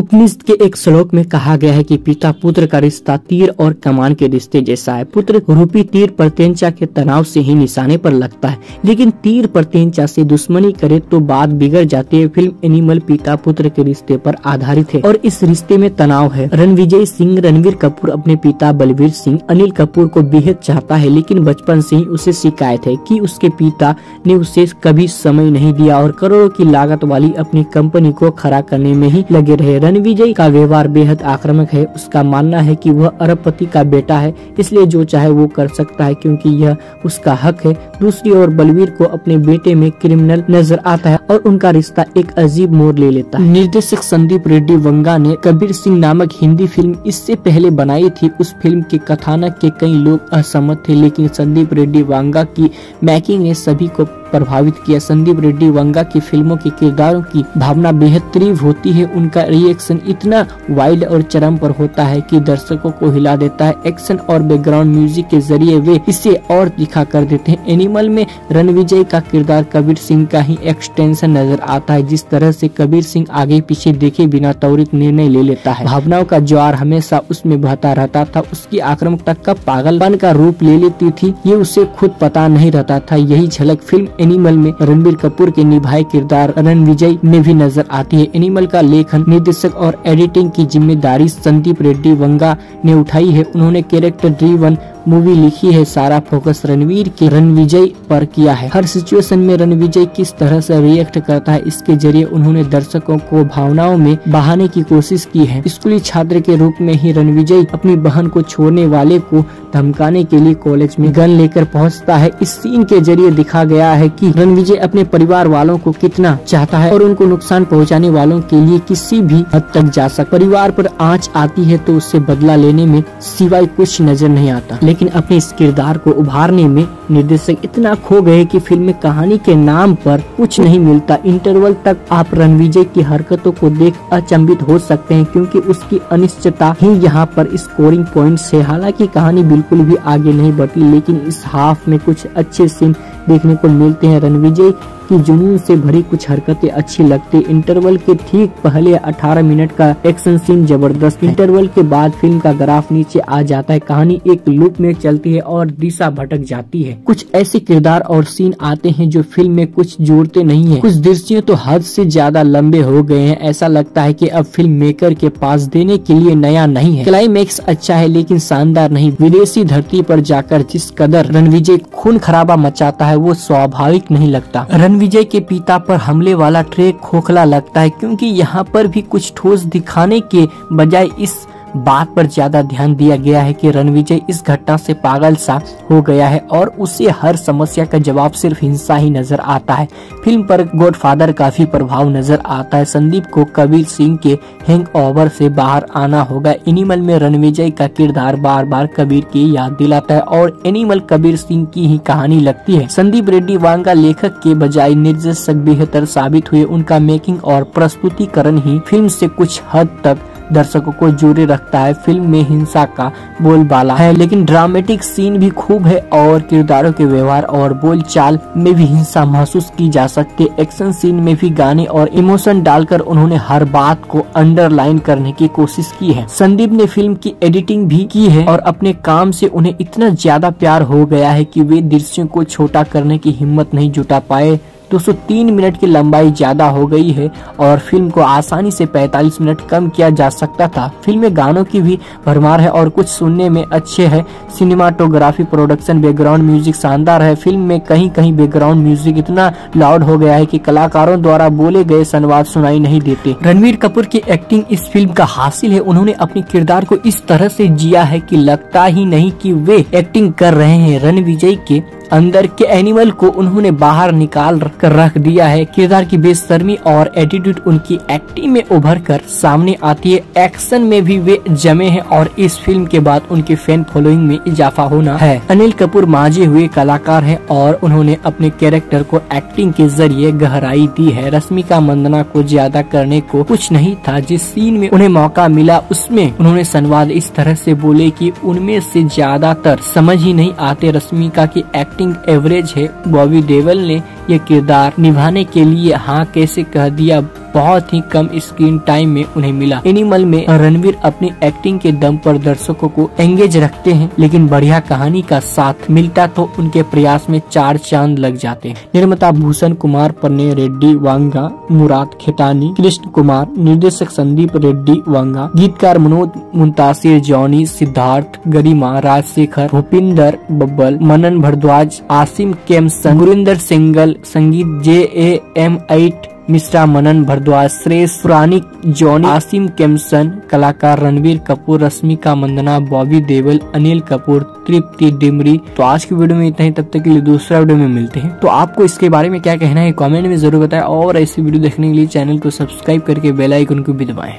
उपनिषद के एक श्लोक में कहा गया है कि पिता पुत्र का रिश्ता तीर और कमान के रिश्ते जैसा है। पुत्र रूपी तीर प्रत्यंचा के तनाव से ही निशाने पर लगता है, लेकिन तीर प्रत्यंचा से दुश्मनी करे तो बात बिगड़ जाती है। फिल्म एनिमल पिता पुत्र के रिश्ते पर आधारित है और इस रिश्ते में तनाव है। रणविजय सिंह रणवीर कपूर अपने पिता बलवीर सिंह अनिल कपूर को बेहद चाहता है, लेकिन बचपन से ही उसे शिकायत है कि उसके पिता ने उसे कभी समय नहीं दिया और करोड़ों की लागत वाली अपनी कंपनी को खड़ा करने में ही लगे रहे। रणविजय का व्यवहार बेहद आक्रामक है। उसका मानना है कि वह अरबपति का बेटा है, इसलिए जो चाहे वो कर सकता है क्योंकि यह उसका हक है। दूसरी ओर बलवीर को अपने बेटे में क्रिमिनल नजर आता है और उनका रिश्ता एक अजीब मोड़ ले लेता है। निर्देशक संदीप रेड्डी वंगा ने कबीर सिंह नामक हिंदी फिल्म इससे पहले बनाई थी। उस फिल्म के कथानक के कई लोग असहमत थे, लेकिन संदीप रेड्डी वंगा की मेकिंग ने सभी को प्रभावित किया। संदीप रेड्डी वंगा की फिल्मों के किरदारों की भावना बेहद तीव्र होती है। उनका रिएक्शन इतना वाइल्ड और चरम पर होता है कि दर्शकों को हिला देता है। एक्शन और बैकग्राउंड म्यूजिक के जरिए वे इसे और दिखा कर देते हैं। एनिमल में रणविजय का किरदार कबीर सिंह का ही एक्सटेंशन नजर आता है। जिस तरह से कबीर सिंह आगे पीछे देखे बिना त्वरित निर्णय ले लेता है, भावनाओं का ज्वार हमेशा उसमें बहता रहता था। उसकी आक्रामकता कब पागलपन का रूप ले लेती थी ये उसे खुद पता नहीं रहता था। यही झलक फिल्म एनिमल में रणबीर कपूर के निभाए किरदार रणविजय में भी नजर आती है। एनिमल का लेखन, निर्देशक और एडिटिंग की जिम्मेदारी संदीप रेड्डी वंगा ने उठाई है। उन्होंने कैरेक्टर ड्रिवन मूवी लिखी है। सारा फोकस रणवीर के रणविजय पर किया है। हर सिचुएशन में रणविजय किस तरह से रिएक्ट करता है, इसके जरिए उन्होंने दर्शकों को भावनाओं में बहाने की कोशिश की है। स्कूली छात्र के रूप में ही रणविजय अपनी बहन को छोड़ने वाले को धमकाने के लिए कॉलेज में गन लेकर पहुंचता है। इस सीन के जरिए दिखा गया है कि रणविजय अपने परिवार वालों को कितना चाहता है और उनको नुकसान पहुंचाने वालों के लिए किसी भी हद तक जा सकता। परिवार पर आंच आती है तो उससे बदला लेने में सिवाय कुछ नजर नहीं आता, लेकिन अपने इस किरदार को उभारने में निर्देशक इतना खो गए कि फिल्म में कहानी के नाम पर कुछ नहीं मिलता। इंटरवल तक आप रणविजय की हरकतों को देख अचंभित हो सकते हैं क्योंकि उसकी अनिश्चितता ही यहाँ पर स्कोरिंग पॉइंट्स है। हालांकि कहानी बिल्कुल भी आगे नहीं बढ़ती, लेकिन इस हाफ में कुछ अच्छे सीन देखने को मिलते हैं। रणविजय की जुनून से भरी कुछ हरकतें अच्छी लगती। इंटरवल के ठीक पहले 18 मिनट का एक्शन सीन जबरदस्त। इंटरवल के बाद फिल्म का ग्राफ नीचे आ जाता है। कहानी एक लूप में चलती है और दिशा भटक जाती है। कुछ ऐसे किरदार और सीन आते हैं जो फिल्म में कुछ जोड़ते नहीं है। कुछ दृश्य तो हद से ज्यादा लंबे हो गए हैं। ऐसा लगता है कि अब फिल्म मेकर के पास देने के लिए नया नहीं है। क्लाइमेक्स अच्छा है लेकिन शानदार नहीं। विदेशी धरती पर जाकर जिस कदर रणविजय खून खराबा मचाता है वो स्वाभाविक नहीं लगता। रणविजय के पिता पर हमले वाला ट्रैक खोखला लगता है क्योंकि यहाँ पर भी कुछ ठोस दिखाने के बजाय इस बात पर ज्यादा ध्यान दिया गया है कि रणविजय इस घटना से पागल सा हो गया है और उसे हर समस्या का जवाब सिर्फ हिंसा ही नजर आता है। फिल्म पर गॉडफादर का भी प्रभाव नजर आता है। संदीप को कबीर सिंह के हैंगओवर से बाहर आना होगा। एनिमल में रणविजय का किरदार बार बार कबीर की याद दिलाता है और एनिमल कबीर सिंह की ही कहानी लगती है। संदीप रेड्डी वांगा लेखक के बजाय निर्देशक बेहतर साबित हुए। उनका मेकिंग और प्रस्तुतिकरण ही फिल्म से कुछ हद तक दर्शकों को जोड़े रखता है। फिल्म में हिंसा का बोलबाला है लेकिन ड्रामेटिक सीन भी खूब है और किरदारों के व्यवहार और बोलचाल में भी हिंसा महसूस की जा सकती है। एक्शन सीन में भी गाने और इमोशन डालकर उन्होंने हर बात को अंडरलाइन करने की कोशिश की है। संदीप ने फिल्म की एडिटिंग भी की है और अपने काम से उन्हें इतना ज्यादा प्यार हो गया है कि वे दृश्यों को छोटा करने की हिम्मत नहीं जुटा पाए। 203 मिनट की लंबाई ज्यादा हो गई है और फिल्म को आसानी से 45 मिनट कम किया जा सकता था। फिल्म में गानों की भी भरमार है और कुछ सुनने में अच्छे है। सिनेमाटोग्राफी, प्रोडक्शन, बैकग्राउंड म्यूजिक शानदार है। फिल्म में कहीं कहीं बैकग्राउंड म्यूजिक इतना लाउड हो गया है कि कलाकारों द्वारा बोले गए संवाद सुनाई नहीं देते। रणवीर कपूर की एक्टिंग इस फिल्म का हासिल है। उन्होंने अपने किरदार को इस तरह से जिया है कि लगता ही नहीं कि वे एक्टिंग कर रहे हैं। रणविजय के अंदर के एनिमल को उन्होंने बाहर निकाल कर रख दिया है। किरदार की बेशर्मी और एटीट्यूड उनकी एक्टिंग में उभर कर सामने आती है। एक्शन में भी वे जमे हैं और इस फिल्म के बाद उनके फैन फॉलोइंग में इजाफा होना है। अनिल कपूर मांझे हुए कलाकार हैं और उन्होंने अपने कैरेक्टर को एक्टिंग के जरिए गहराई दी है। रश्मिका मंदाना को ज्यादा करने को कुछ नहीं था। जिस सीन में उन्हें मौका मिला उसमें उन्होंने संवाद इस तरह से बोले कि उनमें से ज्यादातर समझ ही नहीं आते। रश्मिका की एक्टिंग एवरेज है। बॉबी देओल ने ये किरदार निभाने के लिए हाँ कैसे कह दिया बहुत ही कम स्क्रीन टाइम में उन्हें मिला। एनिमल में रणवीर अपनी एक्टिंग के दम पर दर्शकों को एंगेज रखते हैं, लेकिन बढ़िया कहानी का साथ मिलता तो उनके प्रयास में 4 चांद लग जाते हैं। निर्माता भूषण कुमार पन्ने रेड्डी वांगा, मुराद खेतानी, कृष्ण कुमार, निर्देशक संदीप रेड्डी वांगा, गीतकार मनोज मुंतासिर, जॉनी, सिद्धार्थ, गरिमा, राजशेखर, भूपिंदर बब्बल, मनन भारद्वाज, आसिम केमसन, गुरिंदर सिंगल, संगीत JAM8 मिश्रा, मनन भारद्वाज, श्रेष्ठ पुरानिक, जॉनी, आसिम केमसन, कलाकार रणवीर कपूर, रश्मिका मंदना, बॉबी देओल, अनिल कपूर, तृप्ति डिमरी। तो आज की वीडियो में इतना ही, तब तक के लिए दूसरा वीडियो में मिलते हैं। तो आपको इसके बारे में क्या कहना है कमेंट में जरूर बताएं और ऐसी वीडियो देखने के लिए चैनल को सब्सक्राइब करके बेल आइकन को भी दबाएं।